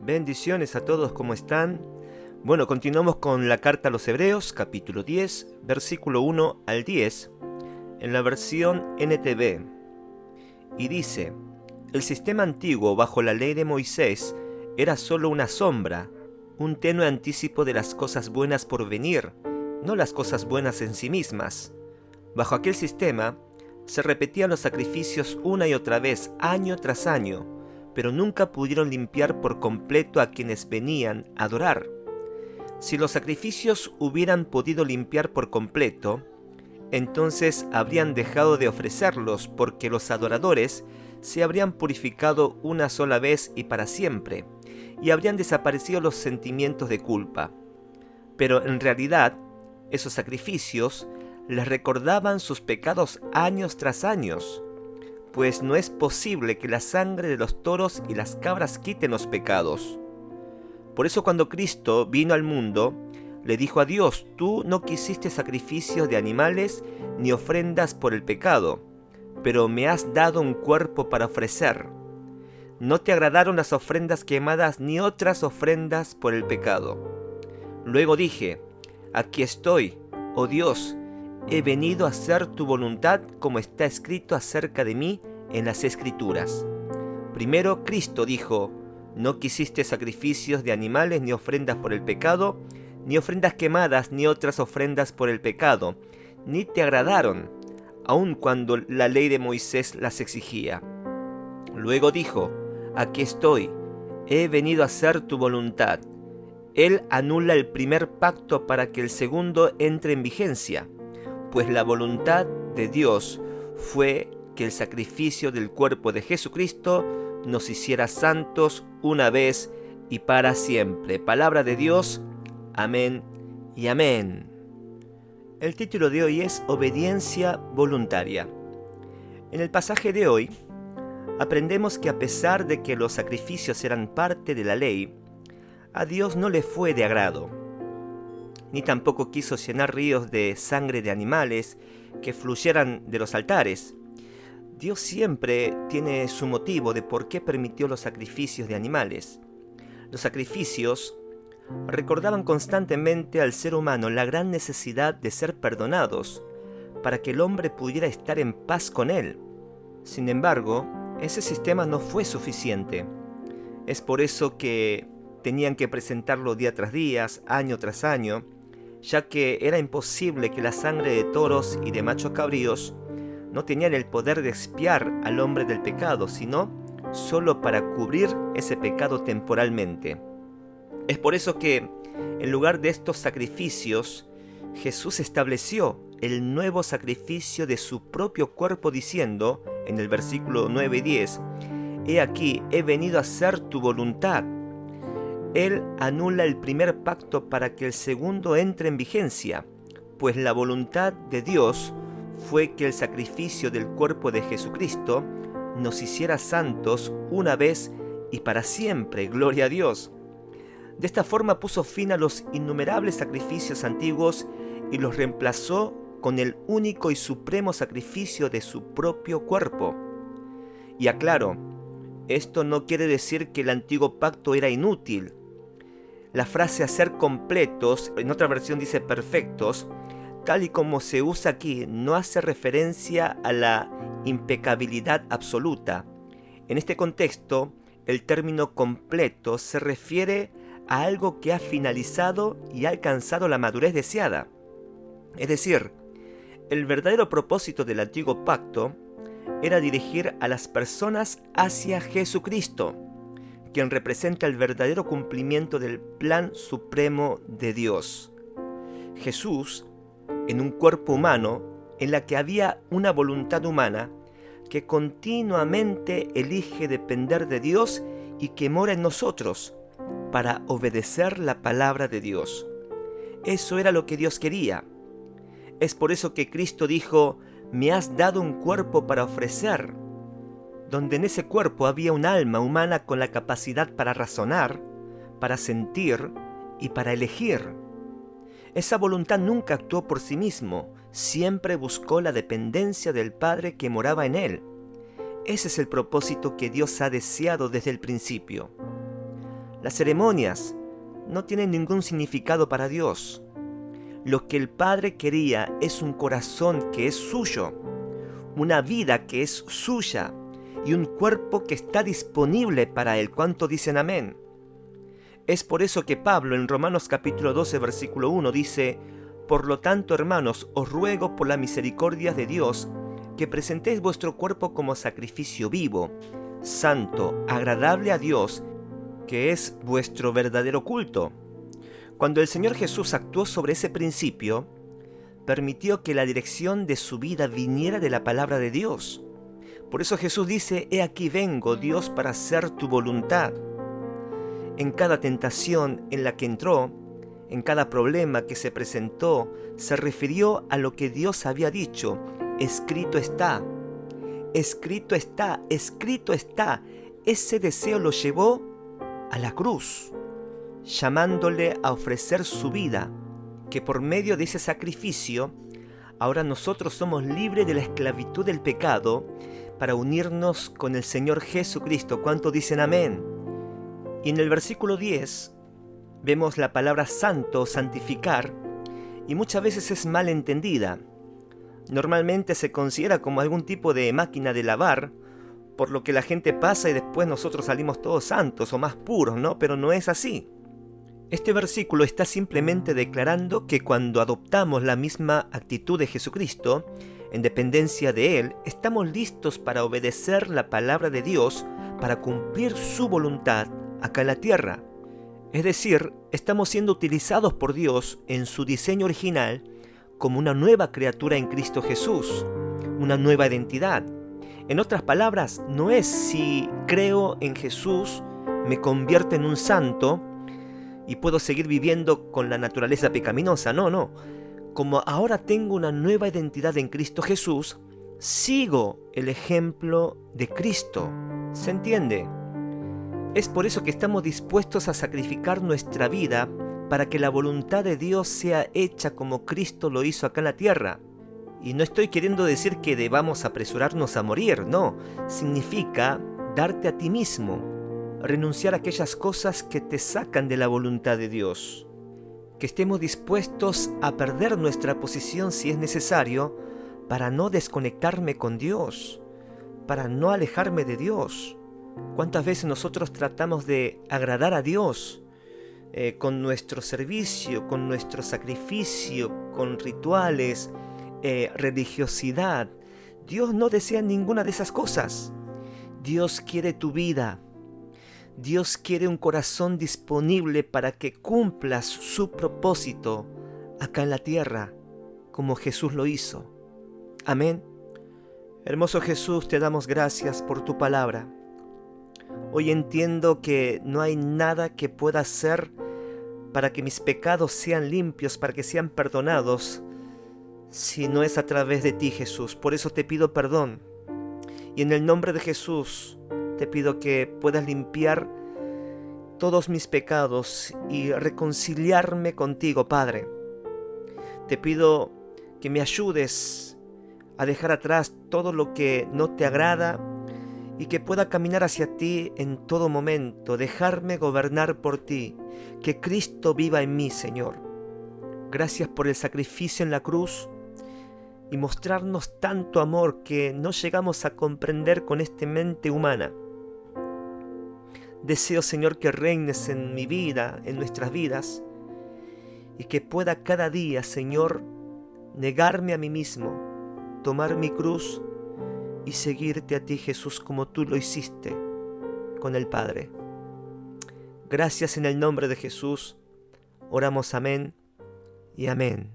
Bendiciones a todos, ¿cómo están? Bueno, continuamos con la carta a los Hebreos, capítulo 10, versículo 1 al 10, en la versión NTV. Y dice: el sistema antiguo bajo la ley de Moisés era solo una sombra, un tenue anticipo de las cosas buenas por venir, no las cosas buenas en sí mismas. Bajo aquel sistema se repetían los sacrificios una y otra vez, año tras año, pero nunca pudieron limpiar por completo a quienes venían a adorar. Si los sacrificios hubieran podido limpiar por completo, entonces habrían dejado de ofrecerlos, porque los adoradores se habrían purificado una sola vez y para siempre, y habrían desaparecido los sentimientos de culpa. Pero en realidad, esos sacrificios les recordaban sus pecados años tras años, pues no es posible que la sangre de los toros y las cabras quiten los pecados. Por eso cuando Cristo vino al mundo, le dijo a Dios: tú no quisiste sacrificios de animales ni ofrendas por el pecado, pero me has dado un cuerpo para ofrecer. No te agradaron las ofrendas quemadas ni otras ofrendas por el pecado. Luego dije: aquí estoy, oh Dios, he venido a hacer tu voluntad, como está escrito acerca de mí en las Escrituras. Primero Cristo dijo: no quisiste sacrificios de animales ni ofrendas por el pecado, ni ofrendas quemadas ni otras ofrendas por el pecado, ni te agradaron, aun cuando la ley de Moisés las exigía. Luego dijo: aquí estoy, he venido a hacer tu voluntad. Él anula el primer pacto para que el segundo entre en vigencia, pues la voluntad de Dios fue que el sacrificio del cuerpo de Jesucristo nos hiciera santos una vez y para siempre. Palabra de Dios, amén y amén. El título de hoy es Obediencia voluntaria. En el pasaje de hoy, aprendemos que a pesar de que los sacrificios eran parte de la ley, a Dios no le fue de agrado, ni tampoco quiso llenar ríos de sangre de animales que fluyeran de los altares. Dios siempre tiene su motivo de por qué permitió los sacrificios de animales. Los sacrificios recordaban constantemente al ser humano la gran necesidad de ser perdonados, para que el hombre pudiera estar en paz con él. Sin embargo, ese sistema no fue suficiente. Es por eso que tenían que presentarlo día tras día, año tras año, ya que era imposible que la sangre de toros y de machos cabríos no tenían el poder de expiar al hombre del pecado, sino solo para cubrir ese pecado temporalmente. Es por eso que, en lugar de estos sacrificios, Jesús estableció el nuevo sacrificio de su propio cuerpo, diciendo, en el versículo 9 y 10, «He aquí, he venido a hacer tu voluntad». Él anula el primer pacto para que el segundo entre en vigencia, pues la voluntad de Dios fue que el sacrificio del cuerpo de Jesucristo nos hiciera santos una vez y para siempre. Gloria a Dios. De esta forma puso fin a los innumerables sacrificios antiguos y los reemplazó con el único y supremo sacrificio de su propio cuerpo. Y aclaro, esto no quiere decir que el antiguo pacto era inútil. La frase hacer completos, en otra versión dice perfectos, tal y como se usa aquí, no hace referencia a la impecabilidad absoluta. En este contexto, el término completo se refiere a algo que ha finalizado y ha alcanzado la madurez deseada. Es decir, el verdadero propósito del antiguo pacto era dirigir a las personas hacia Jesucristo, quien representa el verdadero cumplimiento del plan supremo de Dios. Jesús, en un cuerpo humano, en la que había una voluntad humana que continuamente elige depender de Dios y que mora en nosotros para obedecer la palabra de Dios. Eso era lo que Dios quería. Es por eso que Cristo dijo: «Me has dado un cuerpo para ofrecer», donde en ese cuerpo había un alma humana con la capacidad para razonar, para sentir y para elegir. Esa voluntad nunca actuó por sí mismo, siempre buscó la dependencia del Padre que moraba en él. Ese es el propósito que Dios ha deseado desde el principio. Las ceremonias no tienen ningún significado para Dios. Lo que el Padre quería es un corazón que es suyo, una vida que es suya y un cuerpo que está disponible para Él. ¿Cuánto dicen amén? Es por eso que Pablo en Romanos capítulo 12 versículo 1 dice: por lo tanto, hermanos, os ruego por la misericordia de Dios que presentéis vuestro cuerpo como sacrificio vivo, santo, agradable a Dios, que es vuestro verdadero culto. Cuando el Señor Jesús actuó sobre ese principio, permitió que la dirección de su vida viniera de la palabra de Dios. Por eso Jesús dice: he aquí vengo, Dios, para hacer tu voluntad. En cada tentación en la que entró, en cada problema que se presentó, se refirió a lo que Dios había dicho: escrito está, escrito está, escrito está. Ese deseo lo llevó a la cruz, llamándole a ofrecer su vida, que por medio de ese sacrificio, ahora nosotros somos libres de la esclavitud del pecado para unirnos con el Señor Jesucristo. ¿Cuánto dicen amén? Y en el versículo 10 vemos la palabra santo, santificar, y muchas veces es mal entendida. Normalmente se considera como algún tipo de máquina de lavar, por lo que la gente pasa y después nosotros salimos todos santos o más puros, ¿no? Pero no es así. Este versículo está simplemente declarando que cuando adoptamos la misma actitud de Jesucristo, en dependencia de Él, estamos listos para obedecer la palabra de Dios, para cumplir su voluntad acá en la tierra. Es decir, estamos siendo utilizados por Dios en su diseño original como una nueva criatura en Cristo Jesús, una nueva identidad. En otras palabras, no es si creo en Jesús, me convierto en un santo y puedo seguir viviendo con la naturaleza pecaminosa. No. Como ahora tengo una nueva identidad en Cristo Jesús, sigo el ejemplo de Cristo. ¿Se entiende? Es por eso que estamos dispuestos a sacrificar nuestra vida para que la voluntad de Dios sea hecha como Cristo lo hizo acá en la tierra. Y no estoy queriendo decir que debamos apresurarnos a morir, no. Significa darte a ti mismo, renunciar a aquellas cosas que te sacan de la voluntad de Dios. Que estemos dispuestos a perder nuestra posición si es necesario para no desconectarme con Dios, para no alejarme de Dios. ¿Cuántas veces nosotros tratamos de agradar a Dios con nuestro servicio, con nuestro sacrificio, con rituales, religiosidad? Dios no desea ninguna de esas cosas. Dios quiere tu vida. Dios quiere un corazón disponible para que cumplas su propósito acá en la tierra, como Jesús lo hizo. Amén. Hermoso Jesús, te damos gracias por tu palabra. Hoy entiendo que no hay nada que pueda hacer para que mis pecados sean limpios, para que sean perdonados, si no es a través de ti, Jesús. Por eso te pido perdón. Y en el nombre de Jesús te pido que puedas limpiar todos mis pecados y reconciliarme contigo, Padre. Te pido que me ayudes a dejar atrás todo lo que no te agrada y que pueda caminar hacia ti en todo momento, dejarme gobernar por ti, que Cristo viva en mí, Señor. Gracias por el sacrificio en la cruz y mostrarnos tanto amor que no llegamos a comprender con esta mente humana. Deseo, Señor, que reines en mi vida, en nuestras vidas, y que pueda cada día, Señor, negarme a mí mismo, tomar mi cruz y seguirte a ti, Jesús, como tú lo hiciste con el Padre. Gracias en el nombre de Jesús. Oramos amén y amén.